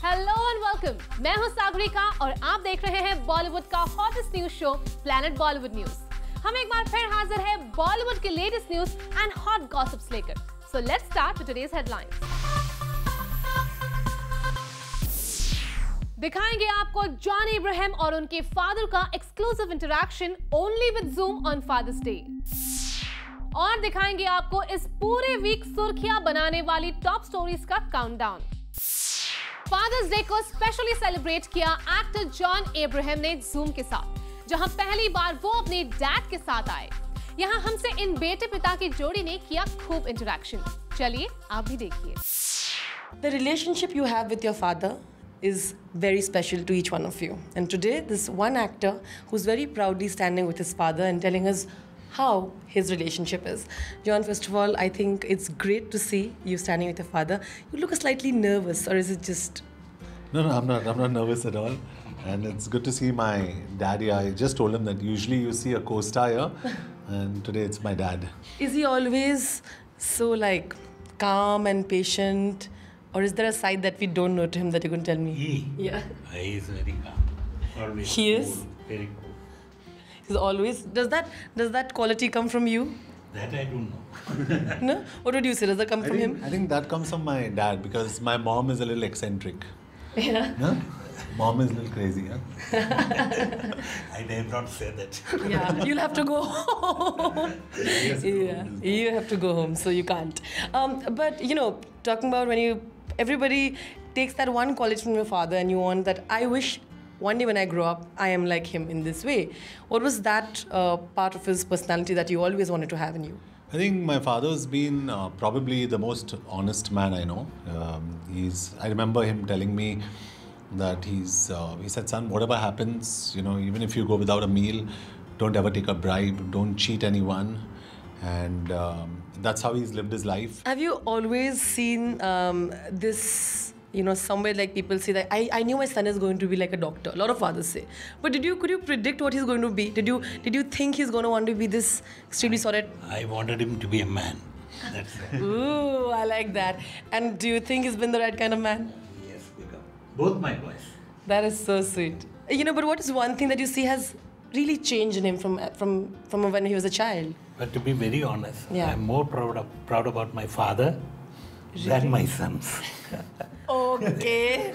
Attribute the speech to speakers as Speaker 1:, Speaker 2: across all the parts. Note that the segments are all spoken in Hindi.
Speaker 1: Hello and welcome. मैं हूं सागरिका और आप देख रहे हैं बॉलीवुड का hottest news show Planet Bollywood news. हम एक बार फिर हाजिर हैं बॉलीवुड के latest news and hot gossips लेकर। So let's start with today's headlines. दिखाएंगे आपको जॉन इब्राहिम और उनके फादर का exclusive interaction only with Zoom on Father's Day. और दिखाएंगे आपको इस पूरे वीक सुर्खियां बनाने वाली टॉप स्टोरीज का काउंटडाउन। फादर्स डे को स्पेशली सेलिब्रेट किया एक्टर जॉन इब्राहिम ने जूम के साथ, जहां पहली बार वो अपने डैड के साथ आए। यहां हमसे इन बेटे पिता की जोड़ी ने किया खूब इंटरैक्शन। चलिए आप भी देखिए।
Speaker 2: The relationship you have with your father is very special to each one of you. And today, this one actor who's very proudly standing with his father and telling us how his relationship is. John, first of all, I think it's great to see you standing with your father. You look slightly nervous, or is it just...
Speaker 3: No, I'm not nervous at all. And it's good to see my daddy. I just told him that usually you see a co-star here, and today it's my dad.
Speaker 2: Is he always so like calm and patient, or is there a side that we don't know to him that you can tell me? Yeah.
Speaker 4: He is very calm. Always.
Speaker 2: He
Speaker 4: cool,
Speaker 2: is?
Speaker 4: very cool.
Speaker 2: He's always... Does that quality come from you?
Speaker 4: That I don't know.
Speaker 2: No? What would you say? Does that come from him?
Speaker 3: I think that comes from my dad because my mom is a little eccentric.
Speaker 2: Yeah.
Speaker 3: Huh? Mom is a little crazy. Huh?
Speaker 4: I dare not say that.
Speaker 2: Yeah, you'll have to go home. Yeah, you have to go home, so you can't. But you know, talking about everybody takes that one quality from your father, and you want that. I wish one day when I grow up, I am like him in this way. What was that part of his personality that you always wanted to have in you?
Speaker 3: I think my father's been probably the most honest man I know. I remember him telling me that he said, son, whatever happens, even if you go without a meal, don't ever take a bribe, don't cheat anyone. And that's how he's lived his life.
Speaker 2: Have you always seen this, somewhere like people say that I knew my son is going to be like a doctor. A lot of fathers say. But could you predict what he's going to be? Did you think he's going to want to be this extremely solid?
Speaker 4: I wanted him to be a man. That's it.
Speaker 2: Ooh, I like that. And do you think he's been the right kind of man?
Speaker 4: Yes, because both my boys.
Speaker 2: That is so sweet. But what is one thing that you see has really changed in him from when he was a child?
Speaker 4: But to be very honest,
Speaker 2: Yeah.
Speaker 4: I'm more proud about my father than my sons.
Speaker 2: Okay.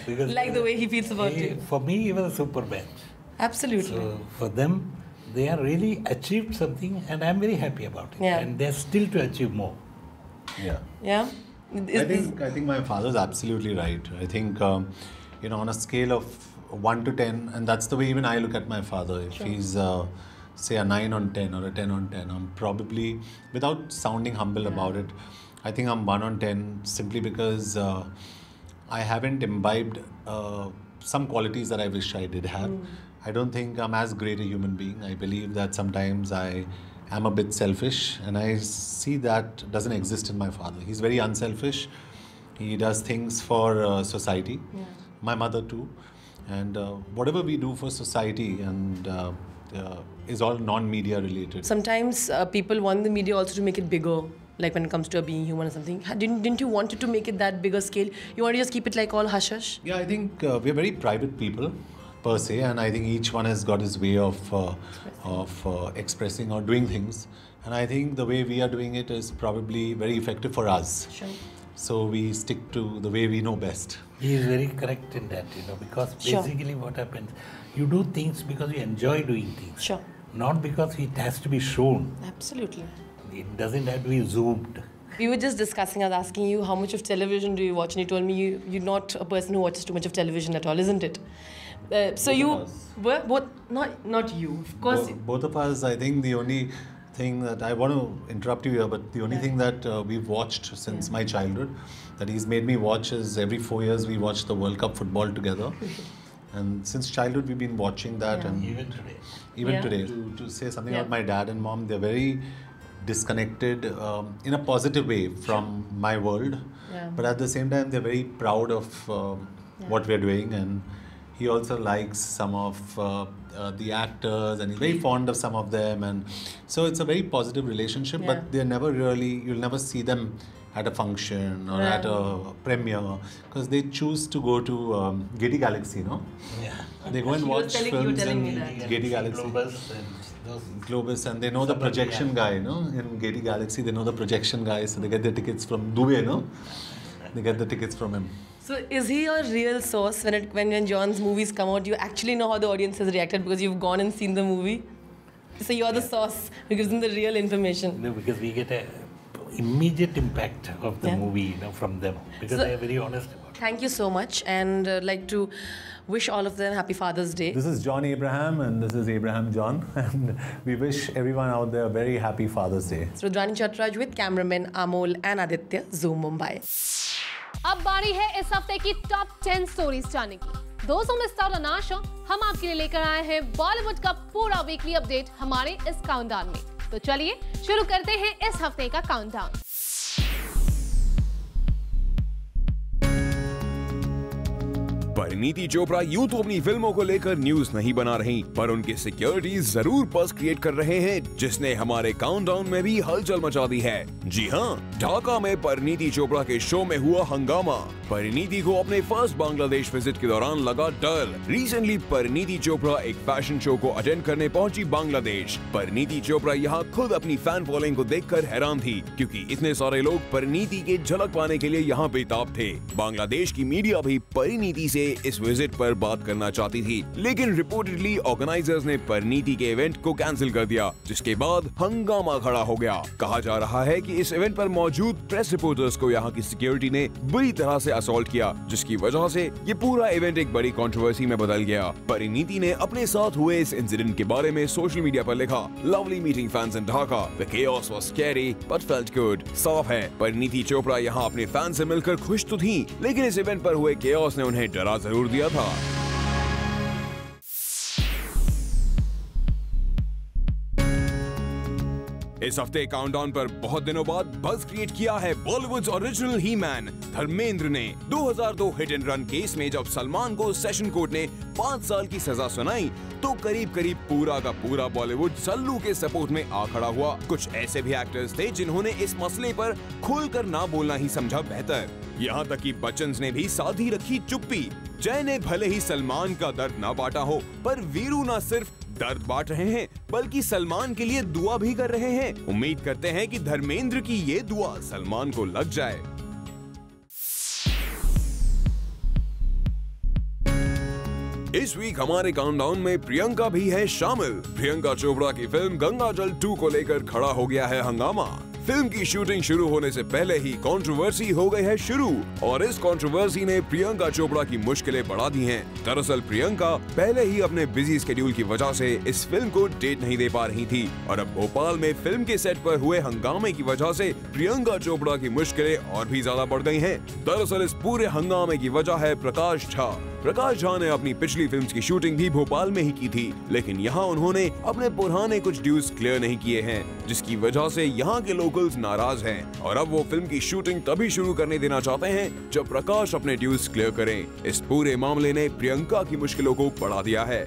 Speaker 4: Because
Speaker 2: Like the way he feels about you.
Speaker 4: For me, he was a superman.
Speaker 2: Absolutely.
Speaker 4: So for them, they are really achieved something, and I'm very happy about it.
Speaker 2: Yeah.
Speaker 4: And they're still to achieve more.
Speaker 3: Yeah.
Speaker 2: Yeah?
Speaker 3: I think my father's absolutely right. I think, on a scale of 1 to 10, and that's the way even I look at my father. If he's, say, a 9 on 10 or a 10 on 10, I'm probably, without sounding humble about it, I think I'm 1 on 10 simply because I haven't imbibed some qualities that I wish I did have. I don't think I'm as great a human being. I believe that sometimes I am a bit selfish, and I see that doesn't exist in my father. He's very unselfish. He does things for society.
Speaker 2: Yeah.
Speaker 3: My mother too. And whatever we do for society and is all non-media related.
Speaker 2: Sometimes people want the media also to make it bigger, like when it comes to being human or something. Didn't you want it to make it that bigger scale? You want to just keep it like all hush-hush?
Speaker 3: Yeah, I think we're very private people per se, and I think each one has got his way of expressing or doing things. And I think the way we are doing it is probably very effective for us.
Speaker 2: Sure.
Speaker 3: So we stick to the way we know best.
Speaker 4: He is very correct in that, because
Speaker 2: Sure.
Speaker 4: basically what happens, you do things because you enjoy doing things.
Speaker 2: Sure.
Speaker 4: Not because it has to be shown.
Speaker 2: Absolutely.
Speaker 4: It doesn't have to be zoomed.
Speaker 2: We were just discussing, I was asking you how much of television do you watch, and you told me you're not a person who watches too much of television at all, isn't it? So
Speaker 3: Both
Speaker 2: you
Speaker 3: of us.
Speaker 2: were both, not you, of course.
Speaker 3: Both of us, I think the only thing that I want to interrupt you here, but the only thing that we've watched since my childhood, that he's made me watch, is every 4 years we watch the World Cup football together. And since childhood we've been watching that,
Speaker 2: Yeah.
Speaker 3: and
Speaker 4: Even today.
Speaker 3: even
Speaker 2: Yeah.
Speaker 3: today, to say something
Speaker 2: Yeah.
Speaker 3: about my dad and mom, they're very disconnected in a positive way from my world,
Speaker 2: Yeah.
Speaker 3: but at the same time they're very proud of what we're doing, and he also likes some of the actors, and he's very fond of some of them, and so it's a very positive relationship.
Speaker 2: Yeah.
Speaker 3: But they're never really, you'll never see them at a function or at a premiere, because they choose to go to Getty Galaxy, no?
Speaker 4: Yeah.
Speaker 3: They go and watch films in Getty Galaxy.
Speaker 4: Globus
Speaker 3: And they know the projection guy, no? In Getty Galaxy, they know the projection guy, so they get their tickets from Dubey, no? They get the tickets from him.
Speaker 2: So is he your real source when John's movies come out? You actually know how the audience has reacted because you've gone and seen the movie? So you're the source who gives them the real information.
Speaker 4: No, because we get a immediate impact of the movie, from them, because they are very honest about it.
Speaker 2: Thank you so much, and like to wish all of them Happy Father's Day.
Speaker 3: This is John Abraham and this is Abraham John, and we wish everyone out there a very happy Father's Day.
Speaker 2: It's Rudrani Chatraj with cameramen Amol and Aditya, Zoom Mumbai.
Speaker 1: अब बारी है इस हफ्ते की टॉप 10 स्टोरीज जानने की। दोस्तों में स्टार अनाशा हम आपके लिए लेकर आए हैं बॉलीवुड का पूरा वीकली अपडेट हमारे इस काउंटडाउन में। तो चलिए शुरू करते हैं इस हफ्ते का काउंटडाउन।
Speaker 5: परिणीति चोपड़ा यूं तो अपनी फिल्मों को लेकर न्यूज नहीं बना रही, पर उनके सिक्योरिटी जरूर बज़ क्रिएट कर रहे हैं, जिसने हमारे काउंटडाउन में भी हलचल मचा दी है। जी हां, ढाका में परिणीति चोपड़ा के शो में हुआ हंगामा। परिणीति को अपने फर्स्ट बांग्लादेश विजिट के दौरान लगा डर। रिसेंटली परिणीति चोपड़ा एक फैशन शो को अटेंड करने पहुंची बांग्लादेश। परिणीति चोपड़ा यहां खुद अपनी फैन फॉलोइंग को देखकर हैरान थी, क्योंकि इतने सारे लोग परिणीति के झलक पाने के लिए यहां बेताब थे। बांग्लादेश की मीडिया भी परिणीति से इस विजिट पर बात करना चाहती थी, लेकिन रिपोर्टेडली ऑर्गेनाइजर्स ने परिणीति के इवेंट को कैंसिल कर दिया, जिसके बाद हंगामा खड़ा हो गया। कहा जा रहा है कि इस इवेंट पर मौजूद प्रेस रिपोर्टर्स को यहाँ की सिक्योरिटी ने बुरी तरह से असॉल्ट किया, जिसकी वजह से ये पूरा इवेंट एक बड़ी कंट्रोवर्सी में बदल गया। परिणीति ने अपने साथ हुए इस इंसिडेंट के बारे में सोशल मीडिया पर लिखा, lovely meeting fans in Dhaka, the chaos was scary but felt good। साफ है, परिणीति चोपड़ा यहाँ अपने फैन से मिलकर खुश तो थी, लेकिन इस इवेंट पर हुए chaos ने उन्हें डरा जरूर दिया था। इस हफ्ते काउंटडाउन पर बहुत दिनों बाद बज़ क्रिएट किया है बॉलीवुड ओरिजिनल ही मैन धर्मेंद्र ने। 2002 हिट एंड रन केस में जब सलमान को सेशन कोर्ट ने 5 साल की सजा सुनाई, तो करीब करीब पूरा का पूरा बॉलीवुड सल्लू के सपोर्ट में आ खड़ा हुआ। कुछ ऐसे भी एक्टर्स थे जिन्होंने इस मसले पर खुलकर ना बोलना ही समझा बेहतर। यहाँ तक कि बच्चन ने भी साथ ही रखी चुप्पी। जय ने भले ही सलमान का दर्द ना बांटा हो, पर वीरू ना सिर्फ दर्द बांट रहे हैं, बल्कि सलमान के लिए दुआ भी कर रहे हैं। उम्मीद करते हैं कि धर्मेंद्र की ये दुआ सलमान को लग जाए। इस वीक हमारे काउंटडाउन में प्रियंका भी है शामिल। प्रियंका चोपड़ा की फिल्म गंगाजल 2 को लेकर खड़ा हो गया है हंगामा। फिल्म की शूटिंग शुरू होने से पहले ही कंट्रोवर्सी हो गई है शुरू, और इस कंट्रोवर्सी ने प्रियंका चोपड़ा की मुश्किलें बढ़ा दी हैं। दरअसल प्रियंका पहले ही अपने बिजी स्केड्यूल की वजह से इस फिल्म को डेट नहीं दे पा रही थी, और अब भोपाल में फिल्म के सेट पर हुए हंगामे की वजह से प्रियंका चोपड़ा की मुश्किलें और भी ज्यादा बढ़ गई हैं। दरअसल इस पूरे हंगामे की वजह है प्रकाश झा। प्रकाश झा ने अपनी पिछली फिल्म की शूटिंग भी भोपाल में ही की थी, लेकिन यहाँ उन्होंने अपने पुराने कुछ ड्यूज क्लियर नहीं किए हैं, जिसकी वजह से यहाँ के लोकल्स नाराज हैं, और अब वो फिल्म की शूटिंग तभी शुरू करने देना चाहते हैं जब प्रकाश अपने ड्यूज क्लियर करें। इस पूरे मामले ने प्रियंका की मुश्किलों को बढ़ा दिया है।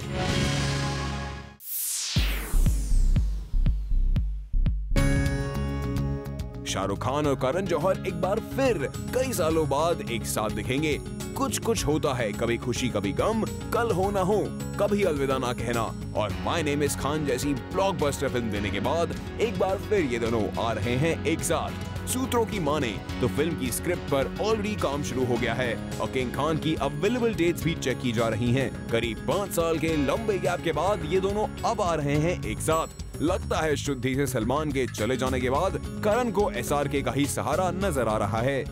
Speaker 5: शाहरुख खान और करण जौहर एक बार फिर कई सालों बाद एक साथ दिखेंगे। कुछ कुछ होता है, कभी खुशी कभी गम, कल हो ना हो, कभी अलविदा ना कहना और माय नेम इज खान जैसी ब्लॉकबस्टर फिल्म देने के बाद एक बार फिर ये दोनों आ रहे हैं एक साथ। सूत्रों की माने तो फिल्म की स्क्रिप्ट पर ऑलरेडी काम शुरू हो गया है और किंग खान की अवेलेबल डेट्स भी चेक की जा रही हैं। करीब 5 साल के लंबे गैप के बाद ये दोनों अब आ रहे हैं एक साथ। लगता है शुद्धि से सलमान के चले जाने के बाद करण को SRK का ही सहारा नजर आ रहा है।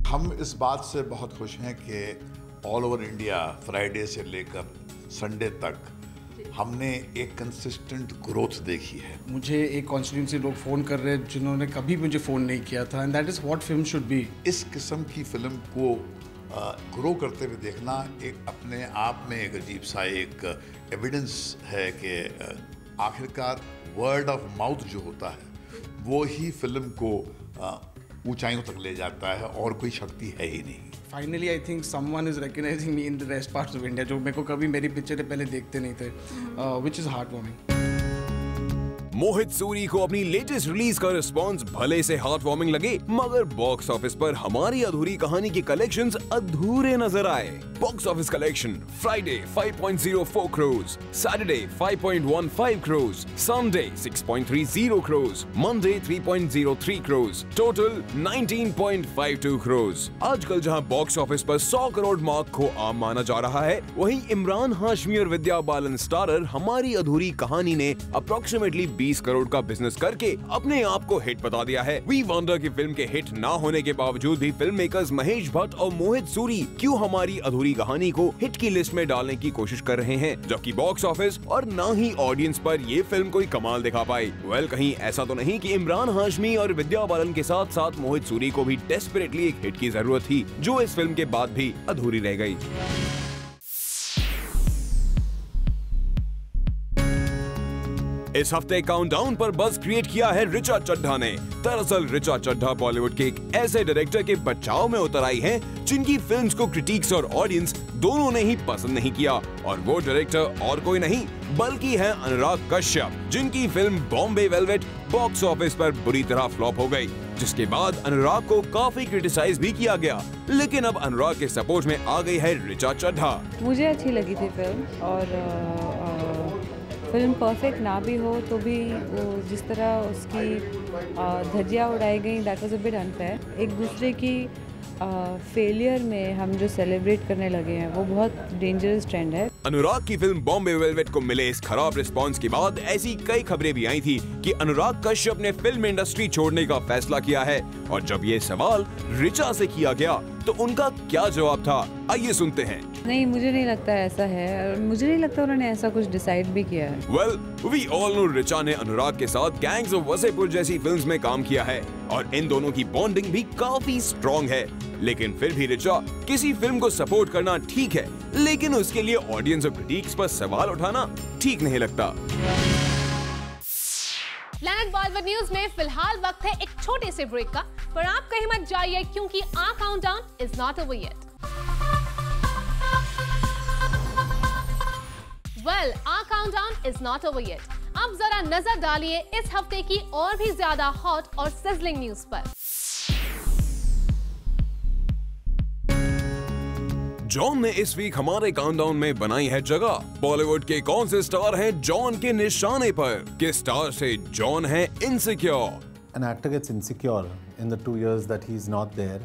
Speaker 6: हम इस बात से बहुत खुश हैं कि ऑल ओवर इंडिया फ्राइडे से लेकर संडे तक हमने एक कंसिस्टेंट ग्रोथ देखी है।
Speaker 7: मुझे एक कॉन्स्टिट्यूंसी लोग फ़ोन कर रहे हैं जिन्होंने कभी मुझे फ़ोन नहीं किया था, and that is what film should be.
Speaker 6: इस किस्म की फिल्म को ग्रो करते हुए देखना एक अपने आप में एक अजीब सा एक एविडेंस है कि आखिरकार वर्ड ऑफ माउथ जो होता है वो ही फिल्म को ऊंचाइयों तक ले जाता है और कोई शक्ति है ही नहीं।
Speaker 7: Finally I think someone is recognising me in the rest parts of India, जो मेरे को कभी मेरी पिक्चरें पहले देखते नहीं थे, विच इज़ हार्ट वार्मिंग।
Speaker 5: मोहित सूरी को अपनी लेटेस्ट रिलीज का रिस्पांस भले से हार्ट वार्मिंग लगे, मगर बॉक्स ऑफिस पर हमारी अधूरी कहानी के कलेक्शंस अधूरे नजर आए। Box office collection Friday 5.04 crores, Saturday 5.15 crores, Sunday 6.30 crores, Monday 3.03 crores, total 19.52 crores। आजकल जहां बॉक्स ऑफिस पर 100 करोड़ मार्क को आम माना जा रहा है, वहीं इमरान हाशमी और विद्या बालन स्टारर हमारी अधूरी कहानी ने अप्रोक्सीमेटली 20 करोड़ का बिजनेस करके अपने आप को हिट बता दिया है। वी वंडर की फिल्म के हिट ना होने के बावजूद भी फिल्म मेकर्स महेश भट्ट और मोहित सूरी क्यों हमारी अधूरी कहानी को हिट की लिस्ट में डालने की कोशिश कर रहे हैं, जबकि बॉक्स ऑफिस और ना ही ऑडियंस पर ये फिल्म कोई कमाल दिखा पाई। वेल, कहीं ऐसा तो नहीं कि इमरान हाशमी और विद्या बालन के साथ साथ मोहित सूरी को भी डेस्परेटली एक हिट की जरूरत थी, जो इस फिल्म के बाद भी अधूरी रह गई। इस हफ्ते काउंटडाउन पर बज़ क्रिएट किया है ऋचा चड्ढा ने। दरअसल ऋचा चड्ढा बॉलीवुड के एक ऐसे डायरेक्टर के बचाव में उतर आई हैं, जिनकी फिल्म्स को क्रिटिक्स और ऑडियंस दोनों ने ही पसंद नहीं किया, और वो डायरेक्टर और कोई नहीं बल्कि है अनुराग कश्यप, जिनकी film Bombay velvet box office पर बुरी तरह फ्लॉप हो गई, जिसके बाद अनुराग को काफी क्रिटिसाइज भी किया गया। लेकिन अब अनुराग के सपोर्ट में आ गई है ऋचा चड्ढा।
Speaker 8: मुझे अच्छी लगी थी फिल्म, और फिल्म परफेक्ट ना भी हो तो भी वो जिस तरह उसकी धज्जियाँ उड़ाई गई, that was a bit unfair. एक दूसरे की फेलियर में हम जो सेलिब्रेट करने लगे हैं, वो बहुत डेंजरस ट्रेंड है।
Speaker 5: अनुराग की फिल्म बॉम्बे वेलवेट को मिले इस खराब रिस्पांस के बाद ऐसी कई खबरें भी आई थी कि अनुराग कश्यप ने फिल्म इंडस्ट्री छोड़ने का फैसला किया है, और जब ये सवाल ऋचा से किया गया तो उनका क्या जवाब था, आइए सुनते हैं।
Speaker 8: नहीं, मुझे नहीं लगता ऐसा है, और मुझे नहीं लगता उन्होंने ऐसा कुछ डिसाइड भी किया है।
Speaker 5: Well, we all know Richa ने अनुराग के साथ गैंग्स ऑफ वसेपुर जैसी फिल्म्स में काम किया है, और इन दोनों की बॉन्डिंग भी काफी स्ट्रॉन्ग है। लेकिन फिर भी ऋचा, किसी फिल्म को सपोर्ट करना ठीक है, लेकिन उसके लिए ऑडियंस और क्रिटिक्स पर सवाल उठाना ठीक नहीं लगता।
Speaker 1: प्लैनेट बॉलीवुड न्यूज में फिलहाल वक्त है एक छोटे से ब्रेक का, पर आप कहीं मत जाइए क्योंकि our countdown is not over yet. Well, our countdown is not over yet. अब जरा नजर डालिए इस हफ्ते की और भी ज्यादा हॉट और सिजलिंग न्यूज पर।
Speaker 5: जॉन ने इस वीक हमारे काउंटडाउन में बनाई है जगह। बॉलीवुड के कौन से स्टार हैं जॉन के निशाने पर? किस स्टार से जॉन है insecure?
Speaker 3: An actor gets insecure in the 2 years that he's not there,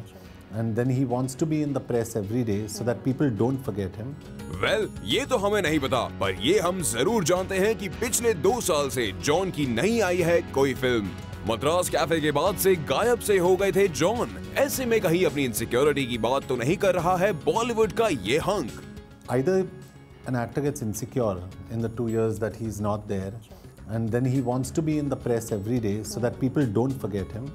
Speaker 3: and then he wants to be in the press every day so that people don't forget him.
Speaker 5: Well, ये तो हमें नहीं पता, पर ये हम जरूर जानते हैं कि पिछले 2 साल से जॉन की नहीं आई है कोई फिल्म। मद्रास कैफे के बाद से गायब से हो गए थे जॉन। ऐसे में कहीं अपनी इनसिक्योरिटी की बात तो नहीं कर रहा है बॉलीवुड का ये hunk.
Speaker 3: Either an actor gets insecure in the 2 years that he's not there, and then he wants to be in the press every day so that people don't forget him,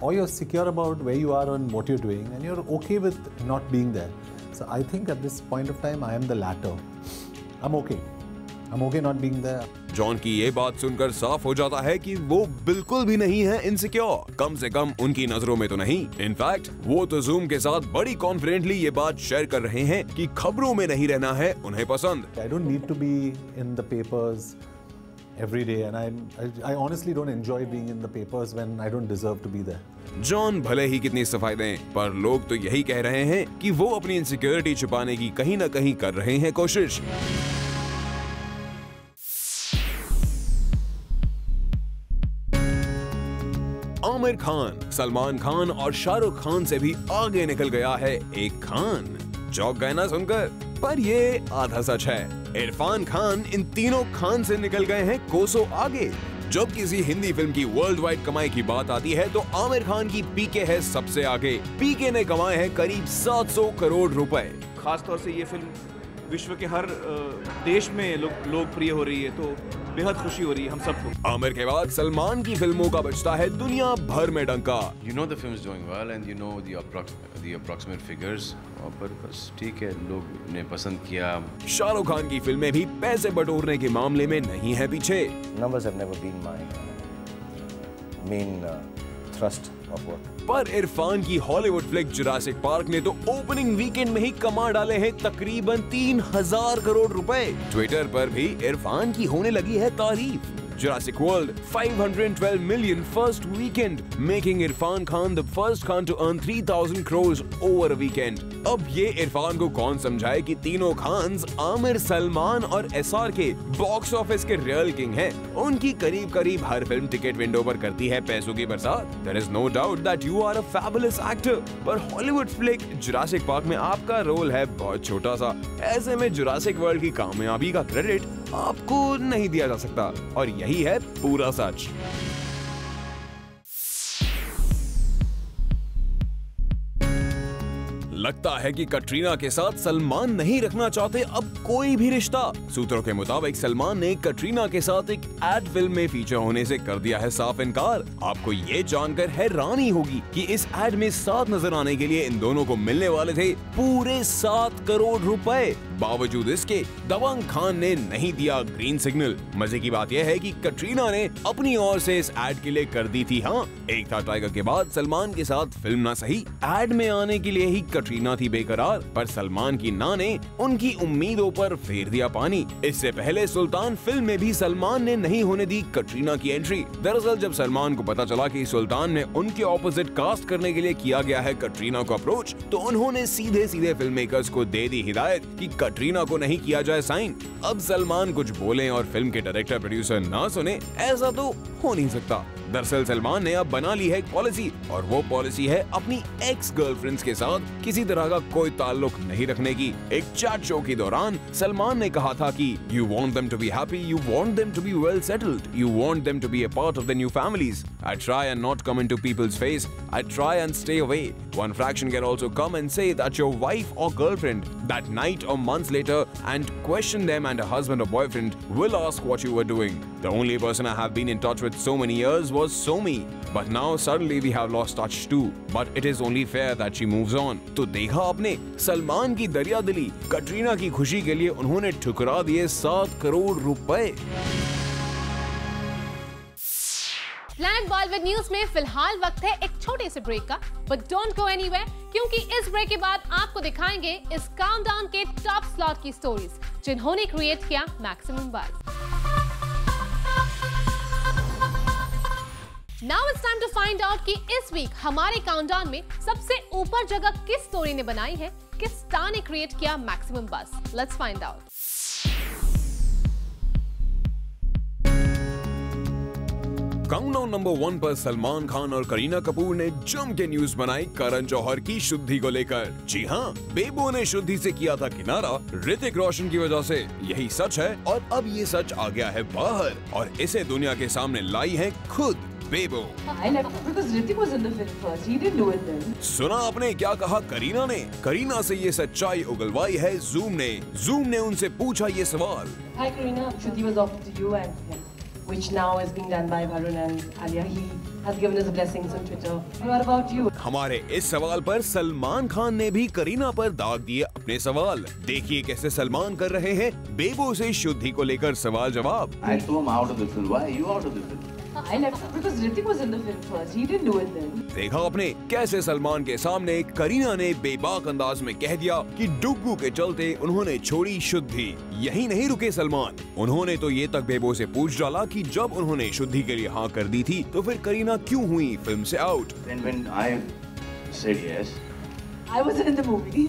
Speaker 3: or you're secure about where you are and what you're doing, and you're okay with not being there. So I think at this point of time, I am the latter. I'm okay. I'm okay not being there.
Speaker 5: John की ये बात सुनकर साफ हो जाता है कि वो बिल्कुल भी नहीं है इनसिक्योर, कम से कम उनकी नजरों में तो नहीं। इनफैक्ट वो तो जूम के साथ बड़ी कॉन्फिडेंटली ये बात शेयर कर रहे हैं कि खबरों में नहीं रहना है उन्हें पसंद।
Speaker 3: I don't need to be in the papers every day, and I honestly don't enjoy being in the papers when I don't deserve to be there.
Speaker 5: John भले ही कितनी सफाई दें, पर लोग तो यही कह रहे हैं कि वो अपनी इनसिक्योरिटी छुपाने की कहीं न कहीं कर रहे हैं कोशिश। आमिर खान, सलमान खान और शाहरुख खान से भी आगे निकल गया है एक खान। चौंक गए ना सुनकर? पर ये आधा सच है। इरफान खान इन तीनों खान से निकल गए हैं कोसों आगे। जब किसी हिंदी फिल्म की वर्ल्ड वाइड कमाई की बात आती है तो आमिर खान की पीके है सबसे आगे। पीके ने कमाए हैं करीब 700 करोड़ रुपए।
Speaker 9: खास तौर से ये फिल्म विश्व के हर देश में लोकप्रिय हो रही है, तो बेहद खुशी हो रही है हम सबको।
Speaker 5: आमिर के बाद सलमान की फिल्मों का बजता है दुनिया भर में डंका।
Speaker 10: You know the film is doing well and you know the approximate figures, पर बस ठीक है, लोग ने पसंद किया।
Speaker 5: शाहरुख खान की फिल्में भी पैसे बटोरने के मामले में नहीं है पीछे।
Speaker 11: Numbers have never been my main thrust of work.
Speaker 5: पर इरफान की हॉलीवुड फ्लिक जुरासिक पार्क ने तो ओपनिंग वीकेंड में ही कमा डाले हैं तकरीबन 3000 करोड़ रुपए। ट्विटर पर भी इरफान की होने लगी है तारीफ। Jurassic World 512 million first weekend, making Irfan Khan the first Khan to earn 3,000 crores over a weekend. अब ये इरफान को कौन समझाए कि तीनों खान्स आमिर, सलमान और एसआर के बॉक्स ऑफिस के रियल किंग हैं। उनकी करीब करीब हर फिल्म टिकट विंडो पर करती है पैसों की बरसात। There is no doubt that you are a fabulous actor, पर हॉलीवुड फ्लिक जुरासिक पार्क में आपका रोल है बहुत छोटा सा। ऐसे में जुरासिक वर्ल्ड की कामयाबी का क्रेडिट आपको नहीं दिया जा सकता, और यही है पूरा सच। लगता है कि कटरीना के साथ सलमान नहीं रखना चाहते अब कोई भी रिश्ता। सूत्रों के मुताबिक सलमान ने कटरीना के साथ एक एड फिल्म में फीचर होने से कर दिया है साफ इनकार। आपको ये जानकर हैरानी होगी कि इस एड में साथ नजर आने के लिए इन दोनों को मिलने वाले थे पूरे 7 करोड़ रुपए। बावजूद इसके दबंग खान ने नहीं दिया ग्रीन सिग्नल। मजे की बात यह है कि कटरीना ने अपनी ओर से इस एड के लिए कर दी थी हाँ। एक था टाइगर के बाद सलमान के साथ फिल्म ना सही, एड में आने के लिए ही कटरीना थी बेकरार, पर सलमान की ना ने उनकी उम्मीदों पर फेर दिया पानी। इससे पहले सुल्तान फिल्म में भी सलमान ने नहीं होने दी कटरीना की एंट्री। दरअसल जब सलमान को पता चला कि सुल्तान में उनके ऑपोजिट कास्ट करने के लिए किया गया है कटरीना को अप्रोच, तो उन्होंने सीधे सीधे फिल्म मेकर्स को दे दी हिदायत कि कटरीना को नहीं किया जाए साइन। अब सलमान कुछ बोले और फिल्म के डायरेक्टर प्रोड्यूसर ना सुने, ऐसा तो हो नहीं सकता। दरअसल सलमान ने अब बना ली है एक पॉलिसी, और वो पॉलिसी है अपनी एक्स गर्लफ्रेंड्स के साथ किसी तरह का कोई ताल्लुक नहीं रखने की। एक चैट शो के दौरान सलमान ने कहा था कि you want them to be happy, you want them to be well settled, you want them to be a part of the new families. I try and not come into people's face, I try and stay away. One fraction can also come and say that your wife or girlfriend that night or months later and question them, and a husband or boyfriend will ask what you were doing. The only person I have been in touch with so many years was Somi, but now suddenly we have lost touch too. But it is only fair that she moves on. तो देखा आपने सलमान की दरिया दिली। कटरीना की खुशी के लिए उन्होंने ठुकरा दिए 7 करोड़ रुपए।
Speaker 1: प्लैनेट बॉलीवुड न्यूज में फिलहाल वक्त है एक छोटे से ब्रेक का, बट डोंट गो एनीवेयर, क्योंकि इस ब्रेक के बाद आपको दिखाएंगे इस काउंटडाउन के टॉप स्लॉट की स्टोरीज जिन्होंने क्रिएट किया maximum buzz. Now it's time to find out कि इस वीक हमारे काउंटडाउन में सबसे ऊपर जगह किस स्टोरी ने बनाई है, किस स्टार ने क्रिएट किया maximum buzz. Let's find out.
Speaker 5: Countdown number 1 पर सलमान खान और करीना कपूर ने जम के न्यूज बनाई करण जौहर की शुद्धि को लेकर। जी हाँ, बेबो ने शुद्धि से किया था किनारा ऋतिक रोशन की वजह से। यही सच है, और अब ये सच आ गया है बाहर, और इसे दुनिया के सामने लाई है खुद बेबो। सुना आपने क्या कहा करीना ने? करीना से ये सच्चाई उगलवाई है जूम ने। जूम ने उनसे पूछा ये सवाल।
Speaker 2: Hi Karina, Shruti was offered to you and which now is being done by Varun and Alia. He has given us blessings on Twitter. What about you?
Speaker 5: हमारे इस सवाल पर सलमान खान ने भी करीना पर दाग दिए अपने सवाल। देखिए कैसे सलमान कर रहे हैं बेबो से शुद्धि को लेकर सवाल जवाब।
Speaker 11: I told him out of the film. Why are you out of the film?
Speaker 2: I left because Hrithik was in the film first. He didn't do it then.
Speaker 5: देखा आपने कैसे सलमान के सामने करीना ने बेबाक अंदाज में कह दिया कि डुग्गू के चलते उन्होंने छोड़ी शुद्धि। यही नहीं रुके सलमान, उन्होंने तो ये तक बेबो से पूछ डाला कि जब उन्होंने शुद्धि के लिए हाँ कर दी थी तो फिर करीना क्यों हुई फिल्म से out.
Speaker 11: When I said yes,
Speaker 2: I wasn't in the movie.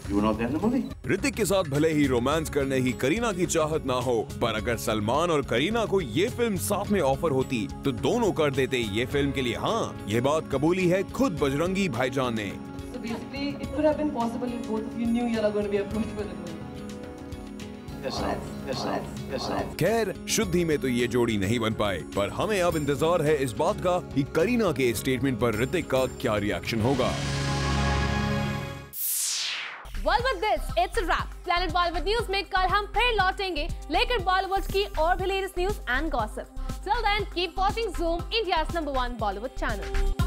Speaker 11: You were not there in the movie.
Speaker 5: Hrithik के साथ भले ही रोमांस करने की करीना की चाहत ना हो, पर अगर सलमान और करीना को ये फिल्म साथ में ऑफर होती तो दोनों कर देते ये फिल्म के लिए हाँ। ये बात कबूली है खुद बजरंगी भाईजान ने।
Speaker 2: So basically, it could have been possible if both of you knew you are going to be approached for the movie.
Speaker 11: Yes, sir. Yes, sir. Yes, sir.
Speaker 5: खैर शुद्धि में तो ये जोड़ी नहीं बन पाए, पर हमें अब इंतजार है इस बात का कि करीना के स्टेटमेंट पर ऋतिक का क्या रिएक्शन होगा।
Speaker 1: Well, with this, it's a wrap. Planet Bollywood News में कल हम फिर लौटेंगे लेकर बॉलीवुड की और भी latest news and gossip. Till then, keep watching Zoom, India's #1 Bollywood channel.